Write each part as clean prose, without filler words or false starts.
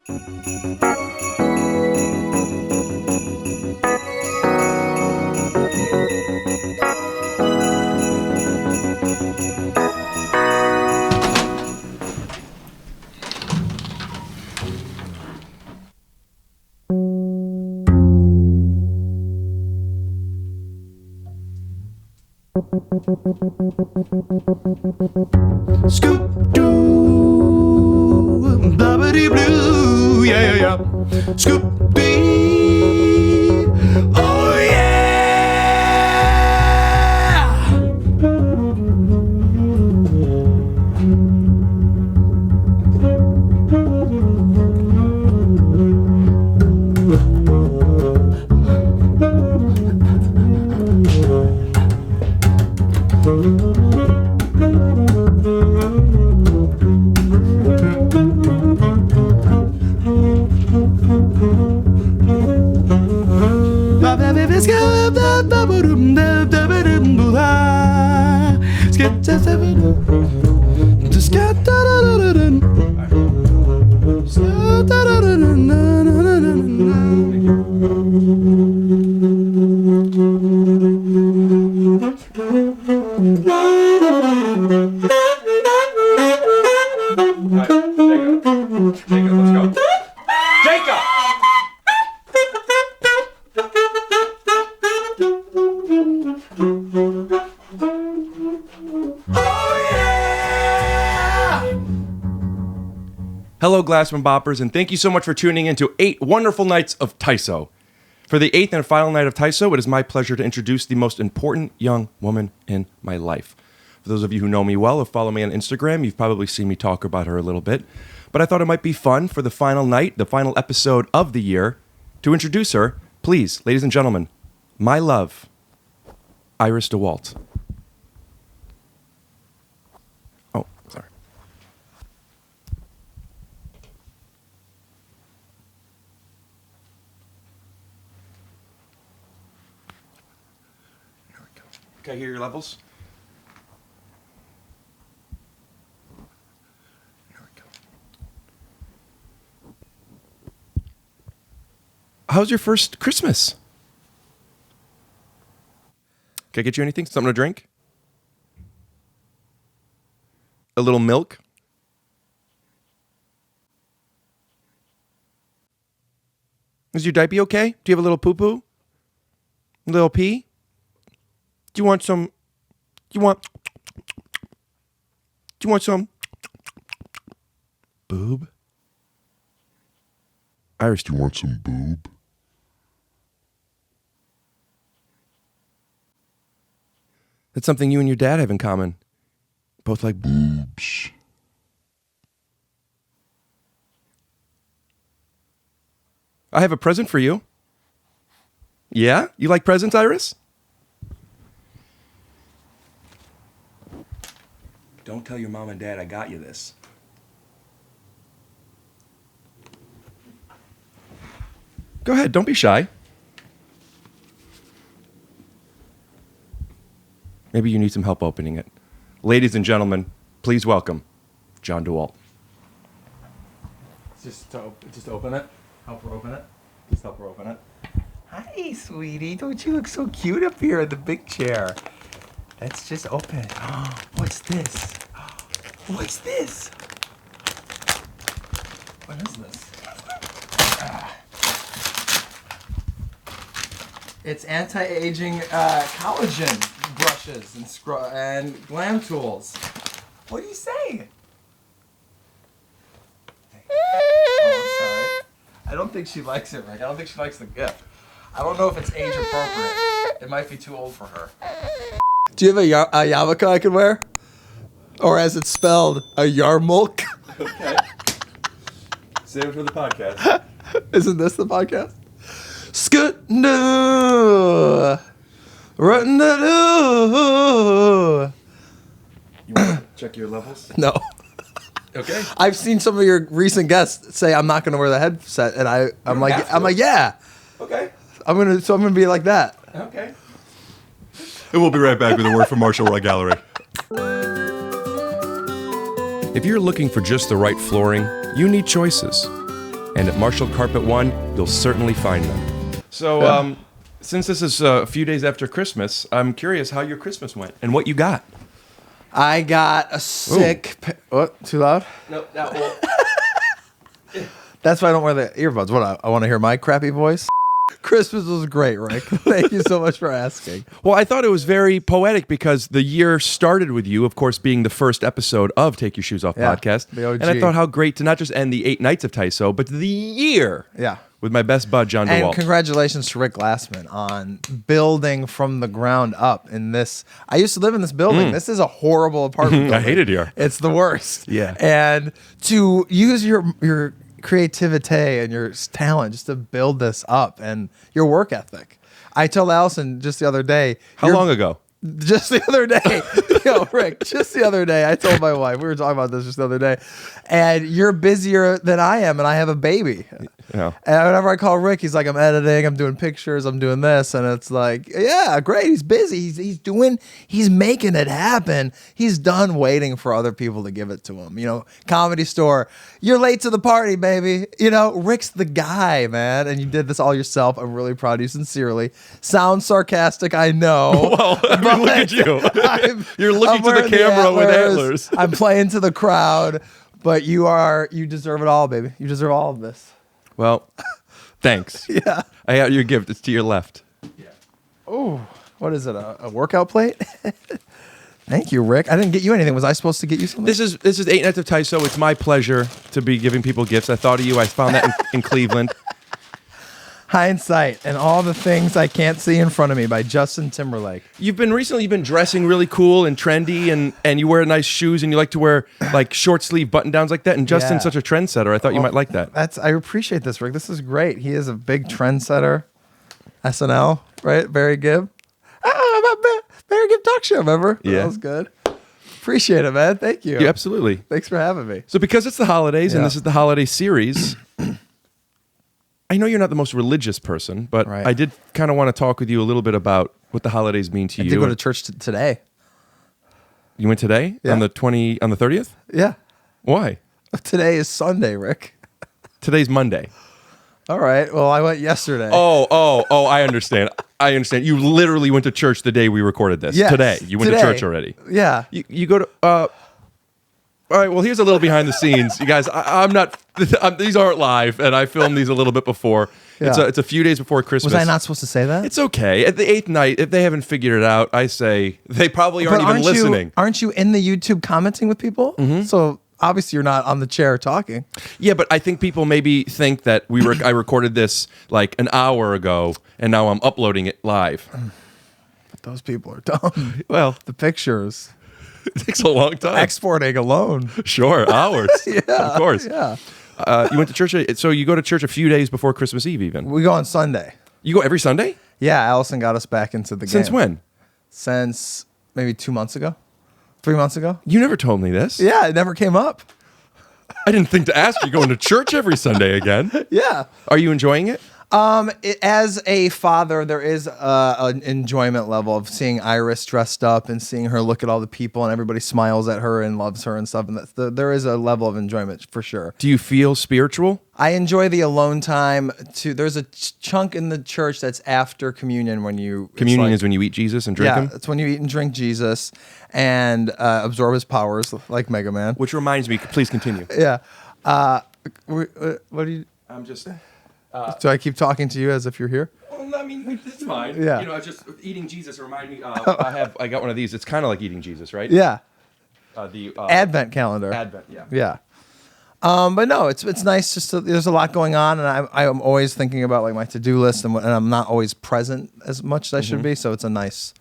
Scoop-doo, blah-ba-dee-blue, yeah, yeah, yeah. Scoop-dee, oh yeah! Hello, Glassman Boppers, and thank you so much for tuning in to 8 wonderful nights of TYSO. For the 8th and final night of TYSO, it is my pleasure to introduce the most important young woman in my life. For those of you who know me well or follow me on Instagram, you've probably seen me talk about her a little bit. But I thought it might be fun for the final night, the final episode of the year, to introduce her. Please, ladies and gentlemen, my love, Iris DeWalt. Oh, sorry. There we go. Can I hear your levels? There we go. How's your first Christmas? Can I get you anything? Something to drink? A little milk? Is your diaper okay? Do you have a little poo-poo? A little pee? Do you want some? Do you want some? Boob? Iris, do you want some boob? That's something you and your dad have in common. Both like boobs. I have a present for you. Yeah? You like presents, Iris? Don't tell your mom and dad I got you this. Go ahead, don't be shy. Maybe you need some help opening it. Ladies and gentlemen, please welcome Jon DeWalt. Just open it. Help her open it. Just help her open it. Hi, sweetie. Don't you look so cute up here in the big chair? Let's just open it. Oh, what's this? What's this? What is this? It's anti-aging collagen brushes and glam tools. What do you say? Oh, I'm sorry. I don't think she likes it, Rick. I don't think she likes the gift. I don't know if it's age appropriate. It might be too old for her. Do you have a yarmulke I can wear? Or as it's spelled, a yarmulke? Okay. Save it for the podcast. Isn't this the podcast? Scoot no, run no. You want to check your levels? No. Okay. I've seen some of your recent guests say I'm not going to wear the headset, and I'm like yeah. Okay. I'm gonna be like that. Okay. And we'll be right back with a word from Marshall Roy Gallery. If you're looking for just the right flooring, you need choices. and at Marshall Carpet One, you'll certainly find them. So, since this is a few days after Christmas, I'm curious how your Christmas went and what you got. I got a sick... What? Too loud? No, that will... That's why I don't wear the earbuds. What, I want to hear my crappy voice? Christmas was great, Rick. Thank you so much for asking. Well, I thought it was very poetic because the year started with you, of course, being the first episode of Take Your Shoes Off podcast. the OG. And I thought how great to not just end the 8 nights of TYSO, but the year with my best bud, Jon And DeWalt. congratulations to Rick Glassman on building from the ground up in this. I used to live in this building. This is a horrible apartment building. I hate it here. It's the worst. Yeah. And to use your creativity and your talent just to build this up and your work ethic. I told Allison just the other day. How long ago? Just the other day. Yo, Rick, just the other day. I told my wife, we were talking about this just the other day, and you're busier than I am, and I have a baby. Yeah. And whenever I call Rick, he's like, I'm editing, I'm doing pictures, I'm doing this. And it's like, yeah, great. He's busy. He's making it happen. He's done waiting for other people to give it to him. You know, Comedy Store, you're late to the party, baby. You know, Rick's the guy, man. And you did this all yourself. I'm really proud of you, sincerely. Sounds sarcastic, I know. Well, I mean, look at you. You're looking to the camera with antlers. I'm playing to the crowd, but you deserve it all, baby. You deserve all of this. Well, thanks. Yeah. I have your gift. It's to your left. Oh, what is it? A workout plate? Thank you, Rick. I didn't get you anything. Was I supposed to get you something? This is 8 nights of TYSO. It's my pleasure to be giving people gifts. I thought of you. I found that in Cleveland. Hindsight and All the Things I Can't See in Front of Me by Justin Timberlake. You've been dressing really cool and trendy, and you wear nice shoes, and you like to wear like short sleeve button downs like that. And Justin's such a trendsetter. I thought you might like that. I appreciate this, Rick. This is great. He is a big trendsetter. SNL, right? Barry Gibb. Barry Gibb talk show, remember? Yeah. That was good. Appreciate it, man. Thank you. Yeah, absolutely. Thanks for having me. So because it's the holidays and this is the holiday series, I know you're not the most religious person, but Right. I did kind of want to talk with you a little bit about what the holidays mean to I you. did go to church today. You went today Yeah. on the 30th? Yeah. Why? Today is Sunday, Rick. Today's Monday. All right. Well, I went yesterday. Oh, I understand. I understand. You literally went to church the day we recorded this. Yes, Today. You went to today. church already. Yeah. You go to all right, well, here's a little behind the scenes. You guys, I'm not these aren't live, and I filmed these a little bit before. Yeah. It's a few days before Christmas. Was I not supposed to say that? It's okay. At the 8th night, if they haven't figured it out, I say they probably aren't even listening. Aren't you in the YouTube commenting with people? Mm-hmm. So obviously you're not on the chair talking. Yeah, but I think people maybe think that I recorded this like an hour ago, and now I'm uploading it live. But those people are dumb. Well, The pictures. it takes a long time. Exporting alone. Sure, hours. Yeah. Of course. Yeah. You went to church, so you go to church a few days before Christmas Eve even. We go on Sunday. You go every Sunday? Yeah, Allison got us back into the game. Since when? Since maybe 2 months ago. 3 months ago. You never told me this. Yeah, it never came up. I didn't think to ask you going to church every Sunday again. Yeah. Are you enjoying it? As a father, there is an enjoyment level of seeing Iris dressed up and seeing her look at all the people and everybody smiles at her and loves her and stuff. And there is a level of enjoyment for sure. Do you feel spiritual? I enjoy the alone time. There's a chunk in the church that's after communion when you... Communion is when you eat Jesus and drink him? Yeah, it's when you eat and drink Jesus and absorb his powers like Mega Man. Which reminds me, please continue. Yeah. What do you... I'm just... Do I keep talking to you as if you're here? Well, I mean, it's fine. Yeah. You know, it's just eating Jesus remind me. I got one of these. It's kind of like eating Jesus, right? Yeah. The Advent calendar. Advent, yeah. Yeah. But no, it's nice. Just there's a lot going on, and I'm always thinking about like my to-do list, and I'm not always present as much as I should be. So it's a nice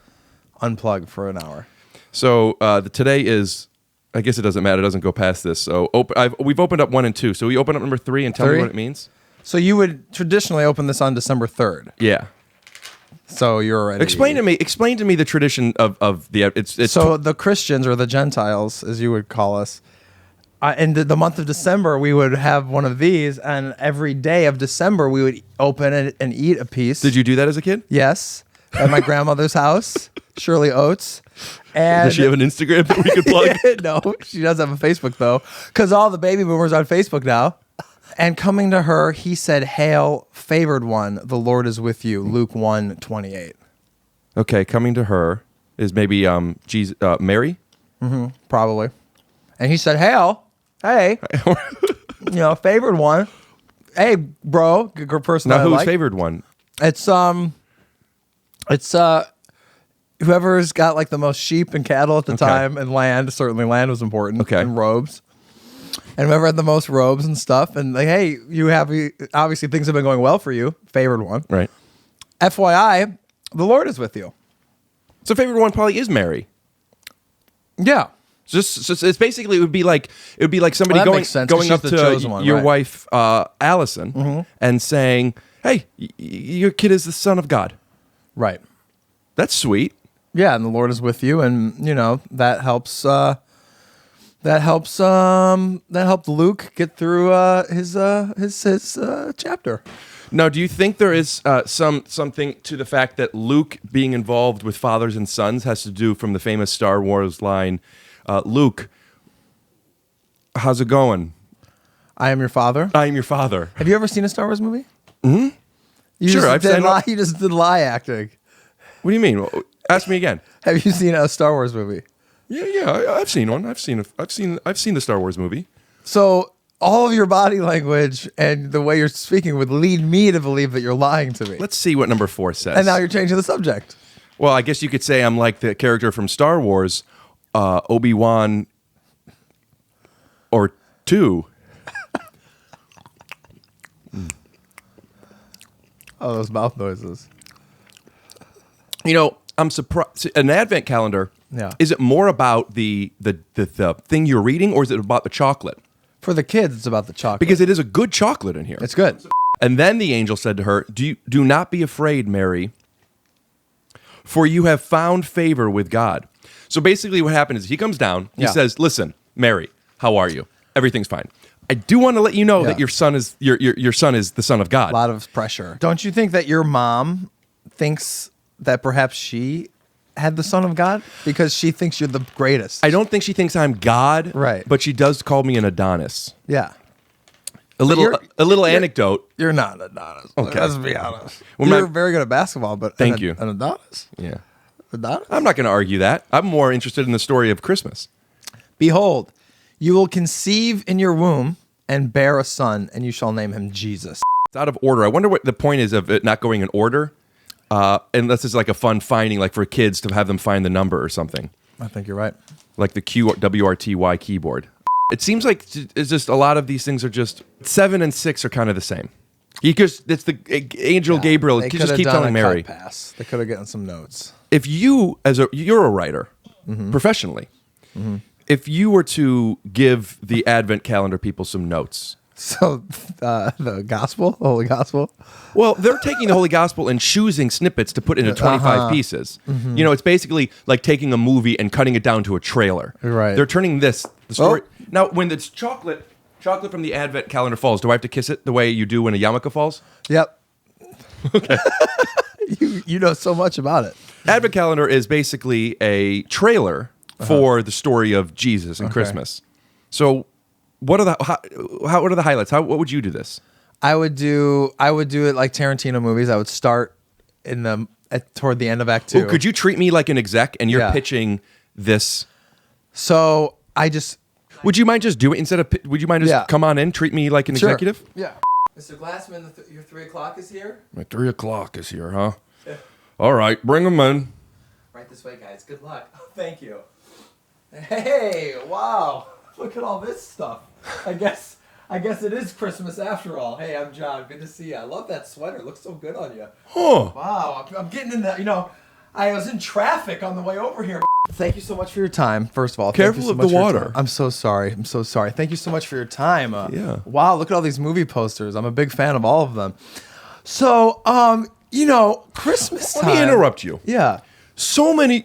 unplug for an hour. So today is. I guess it doesn't matter. It doesn't go past this. So we've opened up 1 and 2. So we open up number 3 and tell me what it means. So you would traditionally open this on December 3rd. Yeah. So you're already... Explain to me the tradition of the... It's so the Christians, or the Gentiles, as you would call us, in the month of December, we would have one of these, and every day of December, we would open it and eat a piece. Did you do that as a kid? Yes. At my grandmother's house, Shirley Oates. And Does she have an Instagram that we could plug? No, she does have a Facebook, though, because all the baby boomers are on Facebook now. And coming to her, he said, "Hail, favored one, the Lord is with you." Luke 1:28. Okay, coming to her is maybe Jesus, Mary. Probably. And he said, "Hail, hey, favored one. Hey, bro, good person. Now, I who's like." favored one? It's whoever's got like the most sheep and cattle at the time, and land. Certainly, land was important. Okay. And robes. And whoever had the most robes and stuff, and like, hey, obviously things have been going well for you. Favored one. Right. FYI, the Lord is with you. So favored one probably is Mary. Yeah. Just it's basically it would be like somebody Well, that going makes sense, 'cause going up she's to the chosen one, your right. wife Allison and saying, "Hey, your kid is the son of God." Right. That's sweet. Yeah, and the Lord is with you, and that helps. That helped Luke get through his chapter. Now, do you think there is something to the fact that Luke being involved with fathers and sons has to do from the famous Star Wars line, Luke, how's it going? I am your father. I am your father. Have you ever seen a Star Wars movie? Mm-hmm. Sure, I've seen. You just did lie acting. What do you mean? Ask me again. Have you seen a Star Wars movie? Yeah, I've seen one. I've seen the Star Wars movie. So all of your body language and the way you're speaking would lead me to believe that you're lying to me. Let's see what number 4 says. And now you're changing the subject. Well, I guess you could say I'm like the character from Star Wars, Obi-Wan or 2. Oh, those mouth noises. I'm surprised. An advent calendar. Yeah. Is it more about the thing you're reading, or is it about the chocolate? For the kids, it's about the chocolate. Because it is a good chocolate in here. it's good. And then the angel said to her, Do not be afraid, Mary, for you have found favor with God. So basically what happened is he comes down, he Yeah. says, "Listen, Mary, how are you? Everything's fine. I do want to let you know that your son is your son is the son of God." A lot of pressure. Don't you think that your mom thinks that perhaps she had the Son of God because she thinks you're the greatest? I don't think she thinks I'm God, Right. But she does call me an Adonis. Yeah. A little anecdote. You're not an Adonis. Okay. Let's be honest. Well, you're my- very good at basketball, but Thank you. An Adonis? Yeah. Adonis? I'm not going to argue that. I'm more interested in the story of Christmas. Behold, you will conceive in your womb and bear a son, and you shall name him Jesus. It's out of order. I wonder what the point is of it not going in order. Unless it's like a fun finding, like for kids to have them find the number or something, I think you're right. like the QWRTY keyboard. It seems like it's just a lot of these things are just 7 and 6 are kind of the same. It's the angel Gabriel. They Just could have keep done telling a Mary. cut pass. They could have gotten some notes. If you, you're a writer professionally, if you were to give the Advent calendar people some notes. So the gospel, the Holy Gospel. Well, they're taking the Holy Gospel and choosing snippets to put into 25 pieces. It's basically like taking a movie and cutting it down to a trailer. Right. They're turning the story. Now, when it's chocolate from the Advent calendar falls, do I have to kiss it the way you do when a yarmulke falls? Yep. Okay. you know so much about it. Advent calendar is basically a trailer for the story of Jesus and Christmas. So, what are the highlights? What would you do this? I would do it like Tarantino movies. I would start toward the end of Act 2. Could you treat me like an exec and you're Yeah. pitching this? So I just Would you mind just do it instead of? Would you mind just Yeah. come on in, treat me like an Sure. executive? Yeah. Mr. Glassman, your 3 o'clock is here. My 3 o'clock is here, huh? All right, bring them in. Right this way, guys. Good luck. Thank you. Hey, wow. Look at all this stuff. I guess it is Christmas after all. Hey, I'm John. Good to see you. I love that sweater. It looks so good on you. Huh? Wow. I'm getting in that, I was in traffic on the way over here. Thank you so much for your time, first of all. Thank Careful you so of much the for your water. time. I'm so sorry. Thank you so much for your time. Yeah. Wow, look at all these movie posters. I'm a big fan of all of them. So, Christmas time. Let me interrupt you. Yeah. So many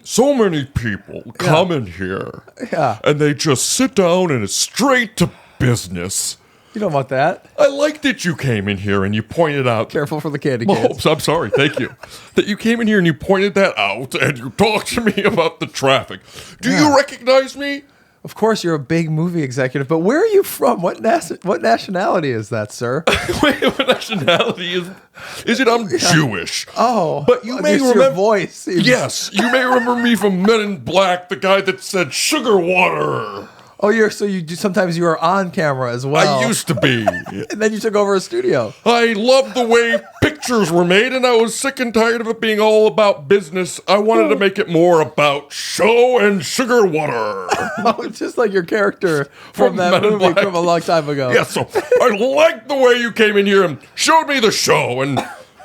people come in here Yeah. and they just sit down and it's straight to business. You don't want that. I like that you came in here and you pointed out. Careful for the candy Oh, kids. I'm sorry. Thank you. That you came in here and you pointed that out and you talked to me about the traffic. Do you recognize me? Of course, you're a big movie executive, but where are you from? What nationality is that, sir? Wait, what nationality is it? I'm Jewish. Oh, But you may just remember your voice. seems- Yes, you may remember me from Men in Black, the guy that said sugar water. Oh, sometimes you are on camera as well. I used to be. and then you took over a studio. I loved the way pictures were made, and I was sick and tired of it being all about business. I wanted to make it more about show and sugar water. Oh, just like your character from that Men in movie Black. from a long time ago. Yeah, so I liked the way you came in here and showed me the show, and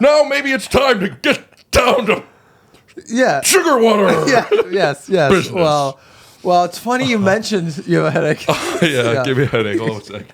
now maybe it's time to get down to Yeah. sugar water. Yeah. Yes. Business. Well, it's funny you mentioned you have a headache. Yeah, give me a headache. Hold on a sec.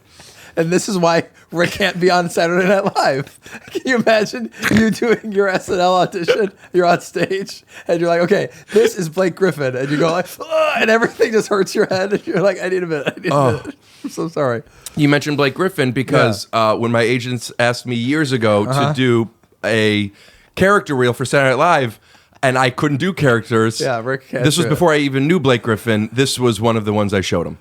And this is why Rick can't be on Saturday Night Live. Can you imagine you doing your SNL audition? You're on stage and you're like, okay, this is Blake Griffin. And you go like, "Ugh," and everything just hurts your head. And you're like, I need a minute. I'm so sorry. You mentioned Blake Griffin because when my agents asked me years ago to do a character reel for Saturday Night Live, and I couldn't do characters. Yeah, Rick can't This was do it. before I even knew Blake Griffin. This was one of the ones I showed him.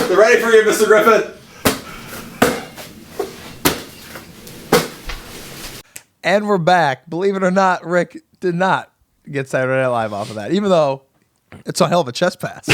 They're ready for you, Mr. Griffin. And we're back. Believe it or not, Rick did not get Saturday Night Live off of that, even though it's a hell of a chest pass.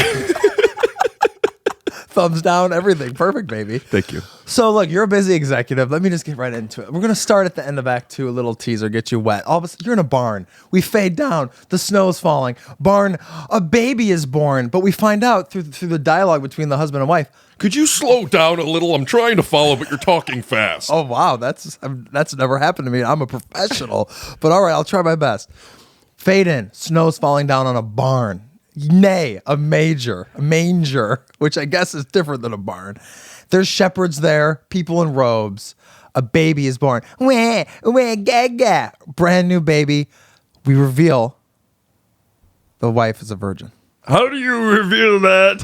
Thumbs down, everything. Perfect, baby. Thank you. So, look, you're a busy executive. Let me just get right into it. We're going to start at the end of Act 2, a little teaser, get you wet. All of a sudden, you're in a barn. We fade down. The snow's falling. Barn, a baby is born. But we find out through the dialogue between the husband and wife, Could you slow down a little? I'm trying to follow, but you're talking fast. oh, wow, that's never happened to me. I'm a professional. But all right, I'll try my best. Fade in. Snow's falling down on a barn. Nay, a manger, which I guess is different than a barn. There's shepherds there, people in robes. A baby is born. Wah, wah, gaga. Brand new baby. We reveal the wife is a virgin. How do you reveal that?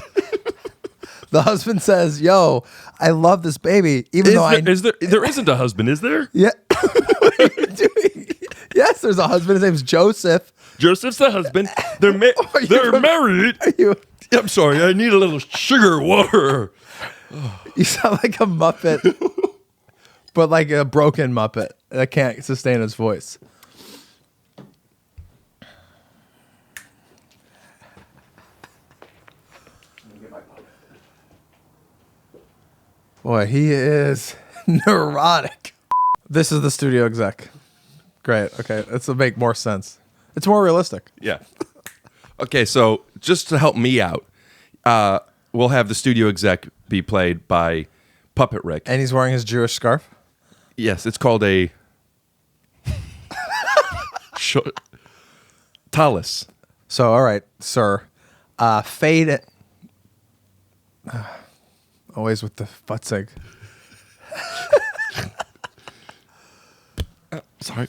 The husband says, "Yo, I love this baby, even though There isn't a husband, is there? yeah." What are you doing? Yes, there's a husband. His name's Joseph. Joseph's the husband. They're you- married. You, I'm sorry. I need a little sugar water. you sound like a Muppet, but like a broken Muppet that can't sustain his voice. Boy, he is neurotic. This is the studio exec. Great. Okay, this will make more sense. It's more realistic. Yeah. Okay, so just to help me out, we'll have the studio exec be played by Puppet Rick. And he's wearing his Jewish scarf. Yes, it's called a talus. So, all right, sir. Fade it. Always with the futzig. Sorry.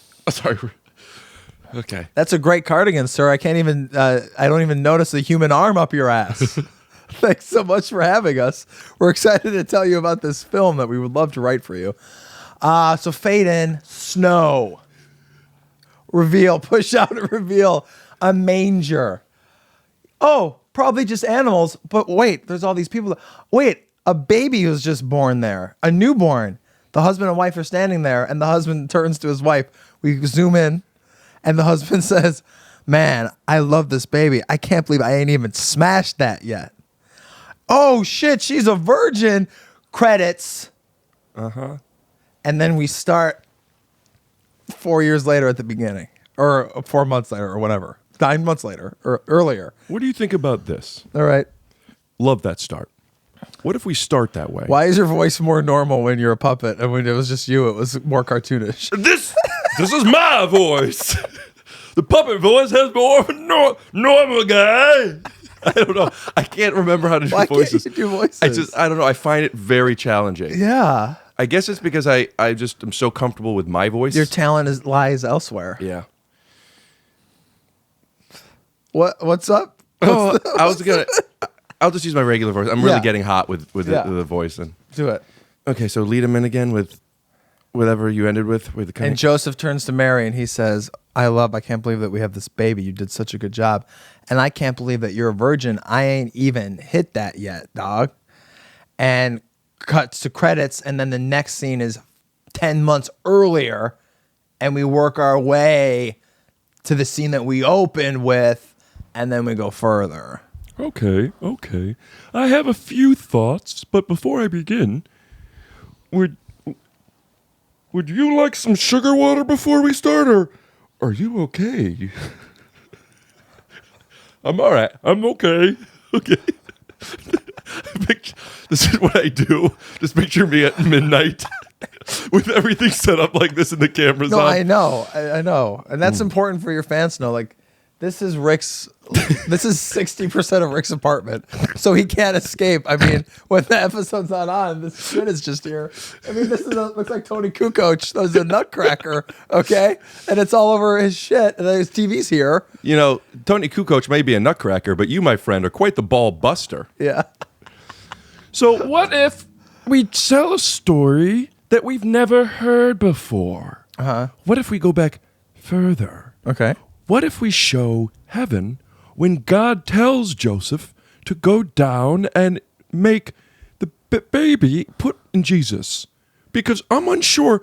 Okay. That's a great cardigan, sir. I can't even. I don't even notice the human arm up your ass. Thanks so much for having us. We're excited to tell you about this film that we would love to write for you. So fade in, snow. Reveal, push out and reveal a manger. Oh, probably just animals. But wait, there's all these people. Wait, a baby was just born there, a newborn. The husband and wife are standing there, and the husband turns to his wife. We zoom in, and the husband says, "Man, I love this baby. I can't believe I ain't even smashed that yet." Oh, shit, she's a virgin. Credits. Uh-huh. And then we start 4 years later at the beginning, or 4 months later, or whatever. 9 months later, or earlier. What do you think about this? All right. Love that start. What if we start that way? Why is your voice more normal when you're a puppet, and when it was just you, it was more cartoonish? This is my voice. The puppet voice has more of a normal guy. I don't know. I can't remember how to do Why voices. can't you do voices? I don't know. I find it very challenging. Yeah. I guess it's because I just am so comfortable with my voice. Your talent lies elsewhere. Yeah. What's up? Oh, I'll just use my regular voice. I'm really Yeah. getting hot with Yeah. the voice. And Do it. okay, so lead him in again with whatever you ended with the kind And Joseph turns to Mary and he says, I can't believe that we have this baby. You did such a good job. And I can't believe that you're a virgin. I ain't even hit that yet, dog. And cuts to credits. And then the next scene is 10 months earlier. And we work our way to the scene that we opened with. And then we go further. Okay. I have a few thoughts, but before I begin, would you like some sugar water before we start, or are you okay? I'm all right. I'm okay. Okay. This is what I do. Just picture me at midnight with everything set up like this and the cameras No, on. I know. I know. And that's important for your fans to know. Like, this is 60% of Rick's apartment. So he can't escape. I mean, when the episode's not on, this shit is just here. I mean, looks like Tony Kukoc. There's a nutcracker, okay? And it's all over his shit. And then his TV's here. You know, Tony Kukoc may be a nutcracker, but you, my friend, are quite the ball buster. Yeah. So what if we tell a story that we've never heard before? What if we go back further? Okay. What if we show heaven when God tells Joseph to go down and make the baby put in Jesus? Because I'm unsure.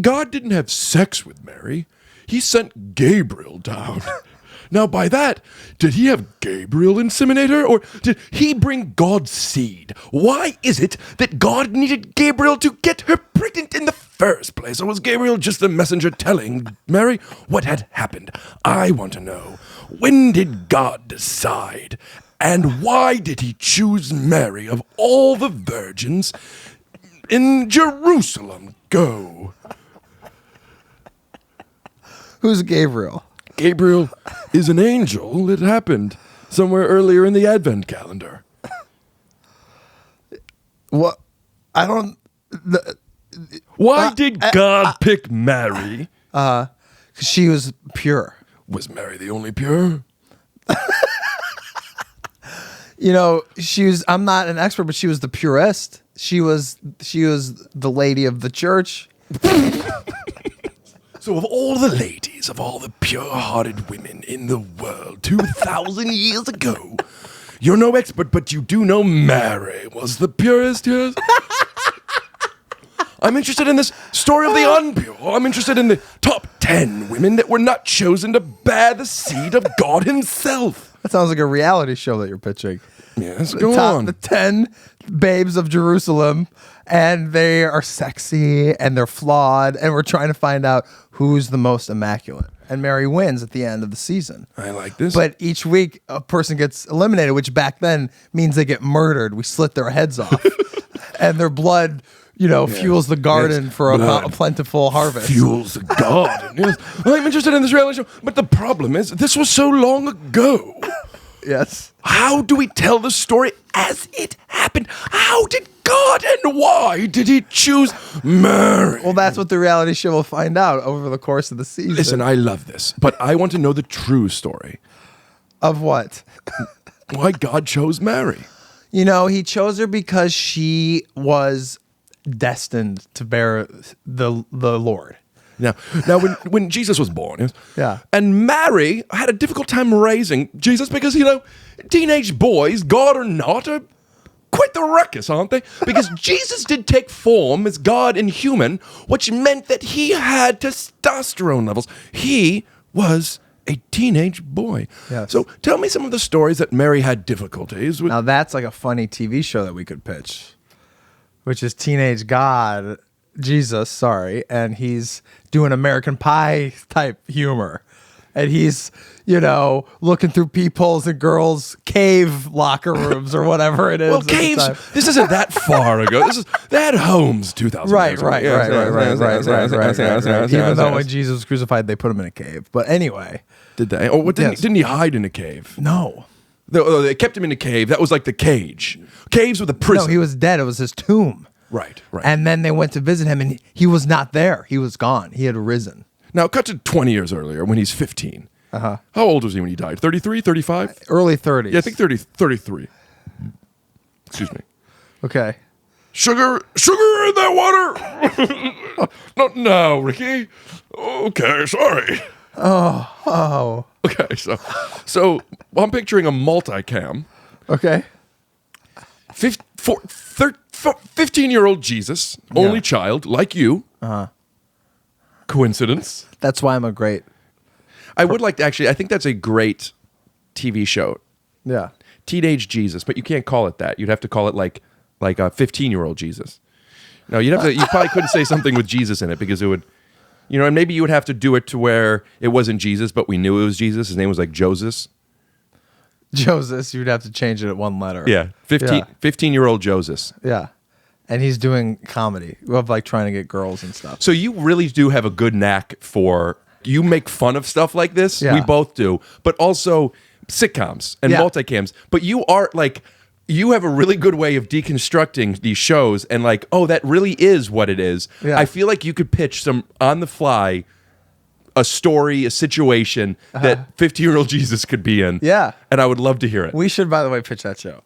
God didn't have sex with Mary. He sent Gabriel down. Now, by that, did he have Gabriel inseminate her, or did he bring God's seed? Why is it that God needed Gabriel to get her pregnant in the first place? Or was Gabriel just a messenger telling Mary what had happened? I want to know, when did God decide? And why did he choose Mary of all the virgins in Jerusalem? Go. Who's Gabriel? Gabriel is an angel. It happened somewhere earlier in the Advent calendar. What? I don't. Why did God pick Mary? She was pure. Was Mary the only pure? You know, I'm not an expert, but she was the purest. She was the lady of the church. So of all the ladies, of all the pure-hearted women in the world 2,000 years ago, you're no expert, but you do know Mary was the purest, yes? I'm interested in this story of the unpure. I'm interested in the top 10 women that were not chosen to bear the seed of God himself. That sounds like a reality show that you're pitching. Yes, go on. The 10 babes of Jerusalem, and they are sexy and they're flawed, and we're trying to find out who's the most immaculate. And Mary wins at the end of the season. I like this. But each week a person gets eliminated, which back then means they get murdered. We slit their heads off, and their blood, fuels the garden for a plentiful harvest. Fuels the garden. Yes. I'm interested in this reality show, but the problem is this was so long ago. Yes. How do we tell the story as it happened? How did God and why did he choose Mary? Well, that's what the reality show will find out over the course of the season. Listen, I love this, but I want to know the true story. Of what? Why God chose Mary. He chose her because she was destined to bear the Lord. Now, when Jesus was born, yes, Yeah. and Mary had a difficult time raising Jesus because, teenage boys, God or not, are quite the ruckus, aren't they? Because Jesus did take form as God and human, which meant that he had testosterone levels. He was a teenage boy. Yes. So tell me some of the stories that Mary had difficulties with. Now that's like a funny TV show that we could pitch, which is Teenage God, Jesus, and he's doing American Pie type humor. And he's, looking through peepholes in girls' cave locker rooms or whatever it is. Well, caves, this isn't that far ago. They had homes 2,000 Right. years ago. Even though when Jesus was crucified, they put him in a cave. But anyway. Did they? Or Yes. didn't he hide in a cave? No. They kept him in a cave. That was like the cage. Caves were the prison. No, he was dead. It was his tomb. Right. And then they went to visit him, and he was not there. He was gone. He had risen. Now, cut to 20 years earlier when he's 15. How old was he when he died? 33, 35? Early 30s. Yeah, I think 33. Excuse me. Okay. Sugar in that water. Not now, Ricky. Okay, sorry. Oh. Okay, so I'm picturing a multicam. Okay. 15-year-old Jesus, only child, like you. Coincidence? That's why I'm a great. I would like to actually, I think that's a great TV show. Yeah. Teenage Jesus, but you can't call it that. You'd have to call it like a 15-year-old Jesus. No, you probably couldn't say something with Jesus in it because it would, and maybe you would have to do it to where it wasn't Jesus, but we knew it was Jesus. His name was like Joseph. Joseph, you'd have to change it at one letter. Yeah, 15-year-old Joseph. Yeah. And he's doing comedy of like trying to get girls and stuff. So you really do have a good knack for, you make fun of stuff like this. Yeah. We both do, but also sitcoms and multicams. But you have a really good way of deconstructing these shows and like, oh, that really is what it is. Yeah. I feel like you could pitch some on the fly, a story, a situation that 50-year-old Jesus could be in. Yeah. And I would love to hear it. We should, by the way, pitch that show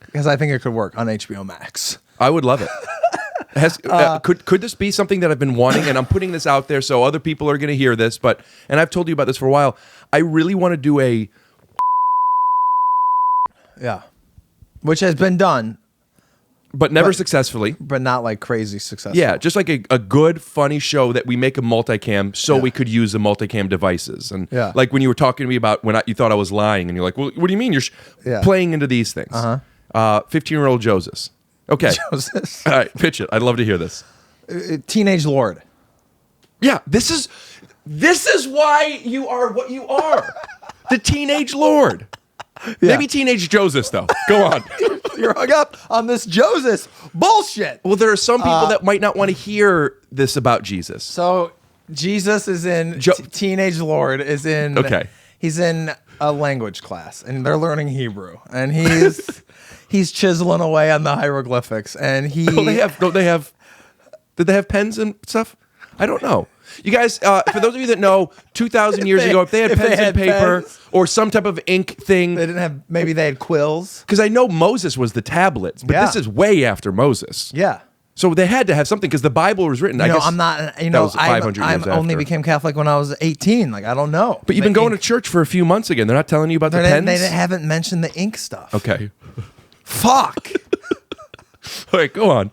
because I think it could work on HBO Max. I would love it. Could this be something that I've been wanting? And I'm putting this out there so other people are going to hear this. And I've told you about this for a while. I really want to do a. Yeah. Which has been done, but never successfully. but not like crazy successful. Yeah, just like a good, funny show that we make a multicam so we could use the multicam devices. And like when you were talking to me about when you thought I was lying, and you're like, well, what do you mean you're playing into these things? 15-year-old Joseph. Okay. Joseph. All right, pitch it. I'd love to hear this. Teenage Lord. Yeah, this is why you are what you are. The teenage Lord. Yeah. Maybe teenage Joseph, though. Go on. You're hung up on this Joseph bullshit. Well, there are some people that might not want to hear this about Jesus. So Jesus is in Teenage Lord is in. Okay. He's in a language class and they're learning Hebrew and he's chiseling away on the hieroglyphics and he. Did they have pens and stuff? I don't know. You guys, for those of you that know, 2,000 years ago, if they had pens and paper or some type of ink thing. They didn't have, maybe they had quills. Because I know Moses was the tablets, but this is way after Moses. Yeah. So they had to have something because the Bible was written. I guess I'm not, that was 500 years I after. only became Catholic when I was 18. Like, I don't know. But you've been going to church for a few months again. They're not telling you about the pens? They haven't mentioned the ink stuff. Okay. Fuck. All right, go on.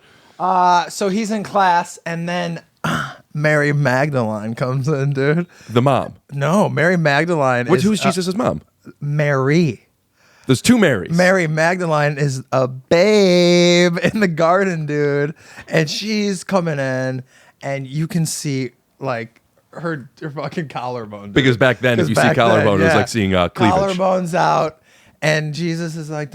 So he's in class and then Mary Magdalene comes in, dude. The mom. No, Mary Magdalene Who's Jesus' mom? Mary. There's two Marys. Mary Magdalene is a babe in the garden, dude. And she's coming in and you can see like her fucking collarbone. Dude. Because back then, if you see collarbone, it was like seeing cleavage. Collarbone's out and Jesus is like,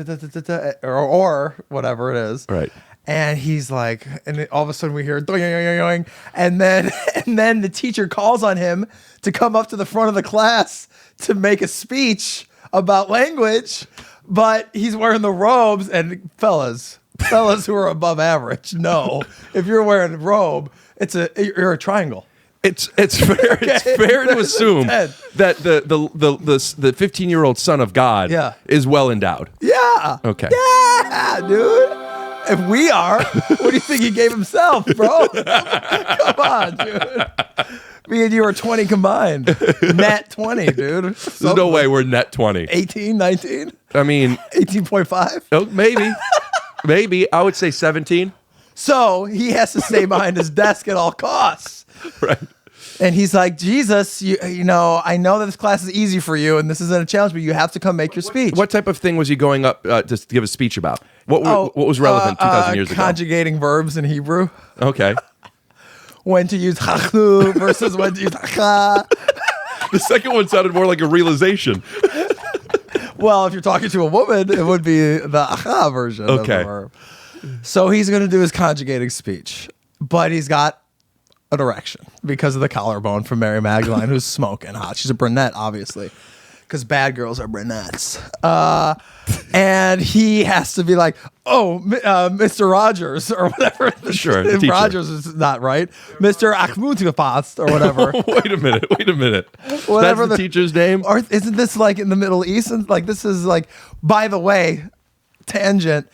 or whatever it is. Right. And he's like, and all of a sudden we hear, doing, and then the teacher calls on him to come up to the front of the class to make a speech about language, but he's wearing the robes. And fellas who are above average, no, if you're wearing a robe, you're a triangle. It's fair. It's fair to assume that the 15-year-old son of God is well endowed. Yeah. Okay. Yeah, dude. If we are, what do you think he gave himself, bro? Come on, dude. Me and you are 20 combined. Net 20, dude. There's no way we're net 20. 18, 19? I mean... 18.5? Oh, maybe. Maybe. I would say 17. So he has to stay behind his desk at all costs. Right. And he's like, Jesus, you know, I know that this class is easy for you and this isn't a challenge, but you have to come make your speech. What type of thing was he going up to give a speech about? What was relevant 2,000 years ago? Conjugating verbs in Hebrew. Okay. When to use hachu versus when to use hacha. The second one sounded more like a realization. Well, if you're talking to a woman, it would be the aha version of the verb. So he's going to do his conjugating speech, but he's got an erection because of the collarbone from Mary Magdalene, who's smoking hot. She's a brunette, obviously. because bad girls are brunettes. And he has to be like, oh, Mr. Rogers or whatever. Sure, the teacher. Rogers is not right. Mr. Akhmutafast or whatever. Wait a minute. Whatever That's the teacher's name? Or isn't this like in the Middle East? And like this is like, by the way, tangent.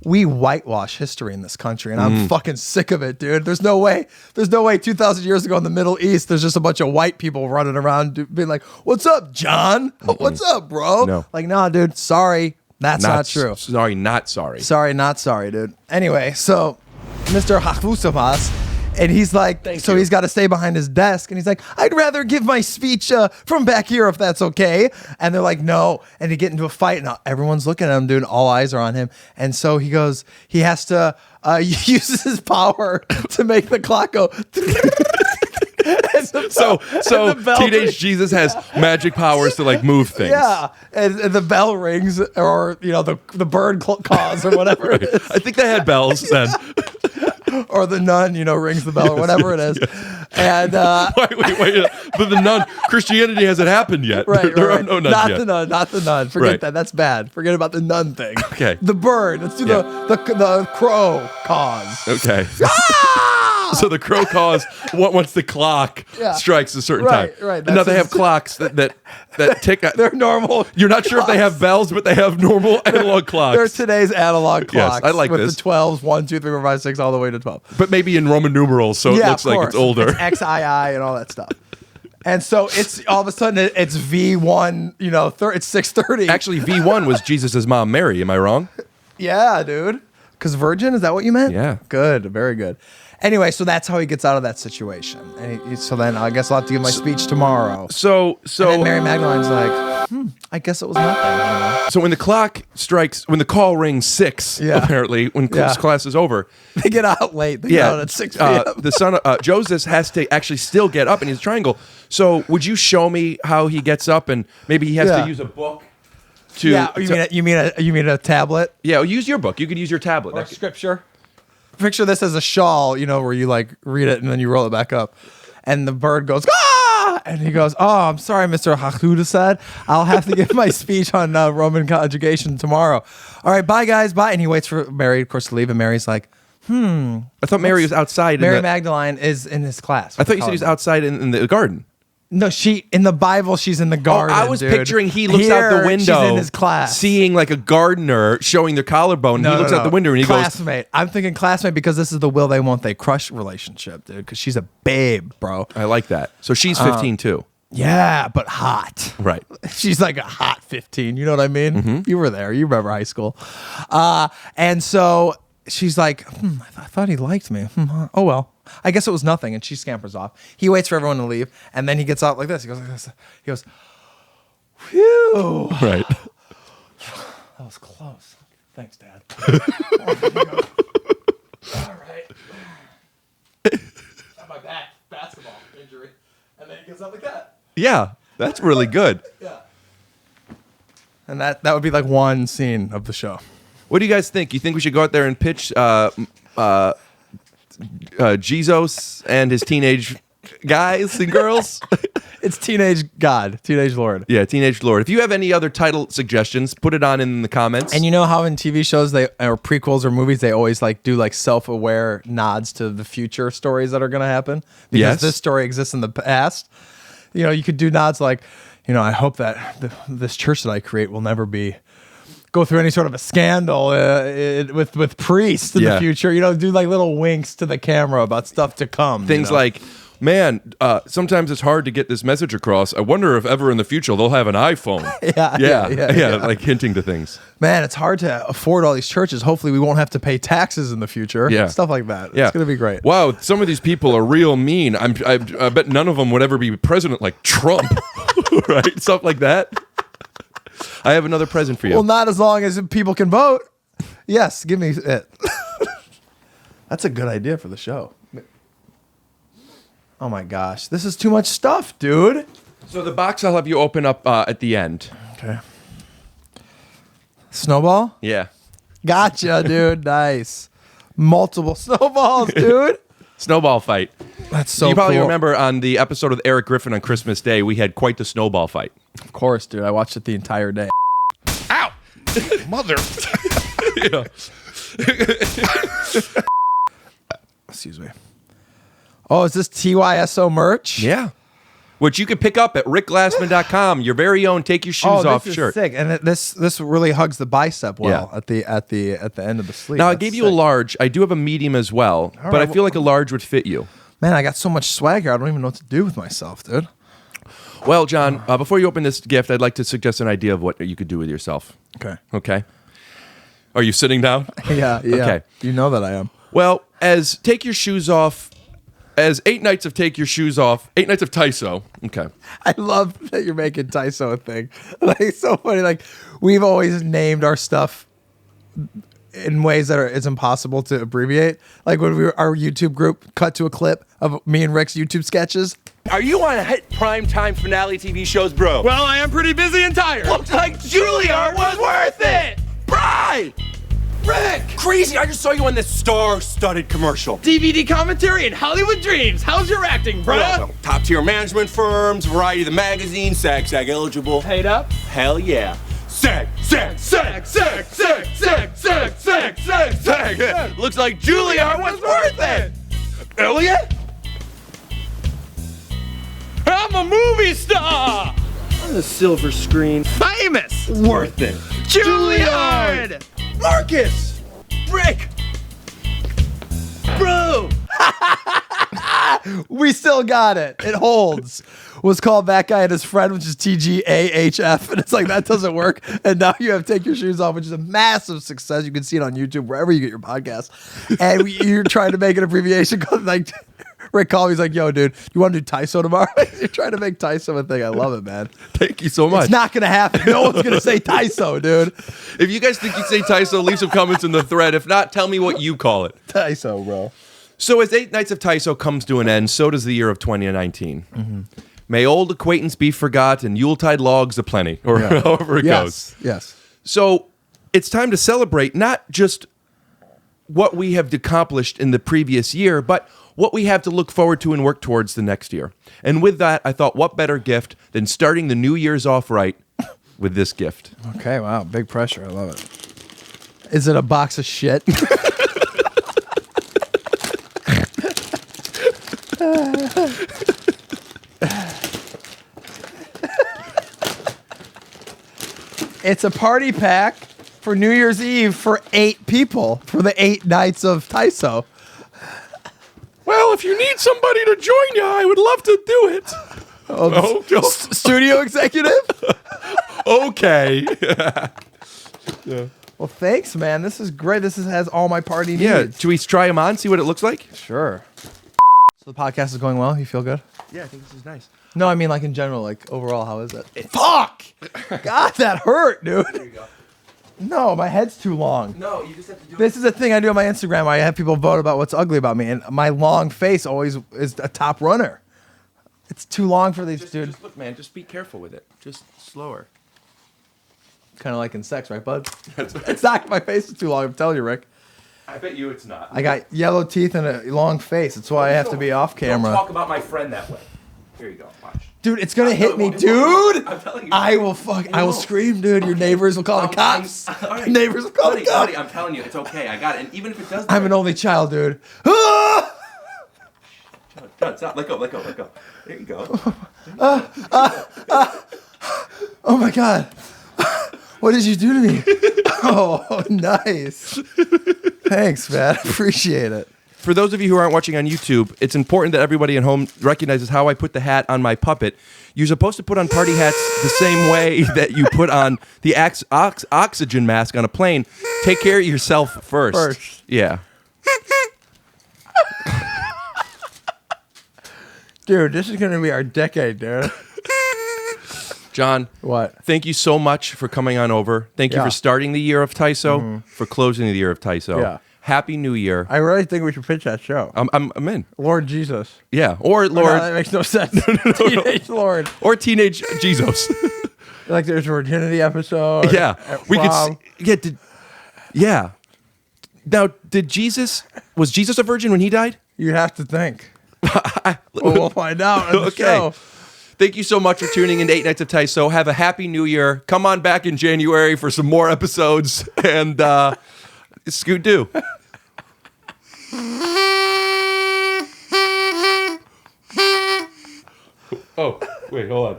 We whitewash history in this country, and I'm fucking sick of it, dude. There's no way 2,000 years ago in the Middle East, there's just a bunch of white people running around being like, what's up, John? What's up, bro? No. Like, nah, dude, sorry. That's not true. Sorry, not sorry. Sorry, not sorry, dude. Anyway, so Mr. Hafusamas, and he's like, he's got to stay behind his desk, and he's like, I'd rather give my speech from back here if that's okay. And they're like, no. And they get into a fight, and everyone's looking at him, dude. All eyes are on him. And so he has to use his power to make the clock go. So teenage Jesus has magic powers to like move things. Yeah, and the bell rings, or the bird caws or whatever. Right. It is. I think they had bells then. Or the nun, rings the bell or whatever it is. And wait. But the nun, Christianity hasn't happened yet. Right, there right. are no nuns yet. Not the nun. Forget Right. that. That's bad. Forget about the nun thing. Okay. The bird. Let's do the crow caws. Okay. Ah! So the crow caws once the clock strikes a certain Right, time. right. And now they have clocks that tick. They're normal. You're not sure if they have bells, but they have normal analog clocks. They're today's analog clocks. I like with this. the 12s, 1, 2, 3, 4, 5, 6, all the way to 12. But maybe in Roman numerals, so it looks of like course. it's older. It's XII and all that stuff. And so it's all of a sudden it's V1, it's 6:30. Actually, V1 was Jesus' mom, Mary. Am I wrong? Yeah, dude. Because virgin, is that what you meant? Yeah. Good. Very good. Anyway, so that's how he gets out of that situation. And so then I guess I'll have to give my speech tomorrow. So And then Mary Magdalene's like, I guess it was nothing. So when the clock strikes, when the call rings 6, apparently, when class is over. They get out late. They get out at 6 p.m. The son of Joseph has to actually still get up in his triangle. So would you show me how he gets up, and maybe he has to use a book to... Yeah, you mean a tablet? Yeah, use your book. You could use your tablet. Or scripture. Picture this as a shawl, where you like read it and then you roll it back up. And the bird goes, ah! And he goes, oh, I'm sorry, Mr. Hakuda said. I'll have to give my speech on Roman conjugation tomorrow. All right, bye, guys, bye. And he waits for Mary, of course, to leave. And Mary's like, I thought Mary was outside. Mary Magdalene is in his class. I thought you said he was outside in the garden. No, in the Bible, she's in the garden. I was dude. picturing he looks out the window. She's in his class. Seeing like a gardener showing their collarbone. No, he looks out the window and he classmate. I'm thinking classmate because this is the will they won't they crush relationship, dude. Because she's a babe, bro. goes, I like that. So she's 15 too. Yeah, but hot. Right. She's like a hot 15. You know what I mean? Mm-hmm. You were there. You remember high school. And so she's like, I thought he liked me. Oh, well. I guess it was nothing. And she scampers off. He waits for everyone to leave. And then he gets out like this. He goes like this. He goes, whew. Right. That was close. Thanks, Dad. All right. Got my back. Basketball injury. And then he gets out like that. Yeah, that's really good. Yeah. And that would be like one scene of the show. What do you guys think? You think we should go out there and pitch Jesus and his teenage guys and girls? It's Teenage God, Teenage Lord. Yeah, Teenage Lord. If you have any other title suggestions, put it on in the comments. And you know how in TV shows or prequels or movies they always do self-aware nods to the future stories that are going to happen because this story exists in the past. You could do nods like, I hope that this church that I create will never go through any sort of a scandal with priests in the future. Do like little winks to the camera about stuff to come. Things like, man, sometimes it's hard to get this message across. I wonder if ever in the future they'll have an iPhone. Yeah, like hinting to things. Man, it's hard to afford all these churches. Hopefully we won't have to pay taxes in the future. Yeah. Stuff like that. Yeah. It's going to be great. Wow, some of these people are real mean. I bet none of them would ever be president like Trump. Right? Stuff like that. I have another present for you. Well, not as long as people can vote. Yes, give me it. That's a good idea for the show. Oh my gosh, this is too much stuff, dude. So the box I'll have you open up at the end. Okay. Snowball? Yeah. Gotcha, dude. Nice. Multiple snowballs, dude. Snowball fight. That's so You probably cool. remember on the episode of Eric Griffin on Christmas Day, we had quite the snowball fight. Of course, dude. I watched it the entire day. Ow! Mother. Yeah. Excuse me. Oh, is this TYSO merch? Yeah. Which you can pick up at rickglassman.com. Your very own take your shoes off this shirt. is sick, and this really hugs the bicep well at the end of the sleeve. Now I That's gave you a sick. large. I do have a medium as well, but I right, feel like a large would fit you. Man, I got so much swag here. I don't even know what to do with myself, dude. Well, John, before you open this gift, I'd like to suggest an idea of what you could do with yourself. Okay. Okay. Are you sitting down? Yeah. Okay. You know that I am. Well, as take your shoes off, as 8 nights of take your shoes off, 8 nights of TYSO. Okay. I love that you're making TYSO a thing. Like, it's so funny. Like, we've always named our stuff in ways that it's impossible to abbreviate. Like when our YouTube group cut to a clip of me and Rick's YouTube sketches. Are you on a hit primetime finale TV shows, bro? Well, I am pretty busy and tired. Looks like Juilliard was worth it! Right! Rick! Crazy, I just saw you on this star-studded commercial. DVD commentary and Hollywood Dreams. How's your acting, bruh? Top-tier management firms, Variety the magazine, SAG eligible. Paid up? Hell yeah. SAG! Looks like Juilliard was worth it! Elliot? I'm a movie star! On the silver screen. Famous! Worth it. Juilliard! Marcus! Rick! Bro! We still got it. It holds. Was called That Guy and His Friend, which is TGAHF. And it's like, that doesn't work. And now you have Take Your Shoes Off, which is a massive success. You can see it on YouTube, wherever you get your podcast. And you're trying to make an abbreviation called, like, Rick called me. He's like, yo, dude, you want to do TYSO tomorrow? You're trying to make TYSO a thing. I love it, man. Thank you so much. It's not going to happen. No one's going to say TYSO, dude. If you guys think you say TYSO, leave some comments in the thread. If not, tell me what you call it. TYSO, bro. So as 8 nights of TYSO comes to an end, so does the year of 2019. May old acquaintance be forgot and Yuletide logs aplenty, or however it goes. Yes. So it's time to celebrate not just what we have accomplished in the previous year, but what we have to look forward to and work towards the next year. And with that, I thought, what better gift than starting the New Year's off right with this gift? Okay, wow. Big pressure. I love it. Is it a box of shit? It's a party pack for New Year's Eve for 8 people for the 8 nights of TYSO. Well, if you need somebody to join you, I would love to do it. Studio executive? Okay. Well, thanks, man. This is great. Has all my party needs. Yeah, should we try them on, see what it looks like? Sure. So the podcast is going well? You feel good? Yeah, I think this is nice. No, I mean like in general, like overall, how is it? Fuck! God, that hurt, dude. There you go. No, my head's too long. No, you just have to do This is a thing I do on my Instagram. I have people vote about what's ugly about me, and my long face always is a top runner. It's too long for these dudes. Just look, man, just be careful with it. Just slower. Kind of like in sex, right, bud? It's not. My face is too long. I'm telling you, Rick. I bet you it's not. I got yellow teeth and a long face. That's why I have to be off camera. Don't talk about my friend that way. Here you go. Watch. Dude, it's gonna hit me, it dude. won't. I'm telling you. I will scream, dude. Your neighbors will call the cops. All right. Neighbors will call the cops. Buddy, I'm telling you, it's okay. I got it. And even if it does, I'm an only child, dude. Ah! John, stop. Let go. There you go. Oh my god. What did you do to me? Oh, nice. Thanks, man. Appreciate it. For those of you who aren't watching on YouTube, it's important that everybody at home recognizes how I put the hat on my puppet. You're supposed to put on party hats the same way that you put on the oxygen mask on a plane. Take care of yourself first. Yeah. Dude, this is going to be our decade, dude. John, What? thank you so much for coming on over. Thank you Yeah. for starting the year of TYSO, for closing the year of TYSO. Yeah. Happy New Year. I really think we should pitch that show. I'm in. Lord Jesus. Yeah. Or No, Lord, that makes no sense. Teenage Lord. or Teenage Jesus. Like there's a virginity episode. Yeah, at we could. prom. Yeah. Now, was Jesus a virgin when he died? You'd have to think. Well, we'll find out on the Okay. show. Thank you so much for tuning in to 8 Nights of TYSO. Have a happy new year. Come on back in January for some more episodes. And scoot do. Oh, wait, hold on.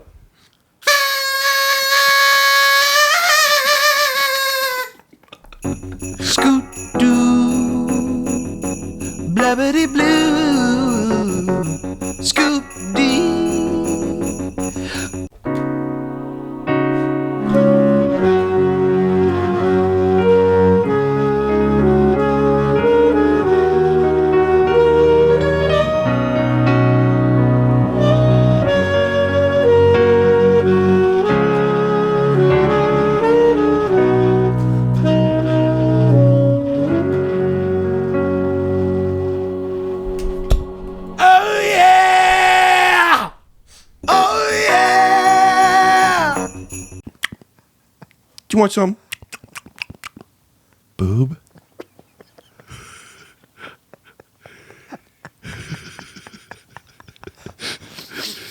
Scoot doo, blabbity blue, scoop dee. Oh yeah! Oh yeah! Do you want some? Boob?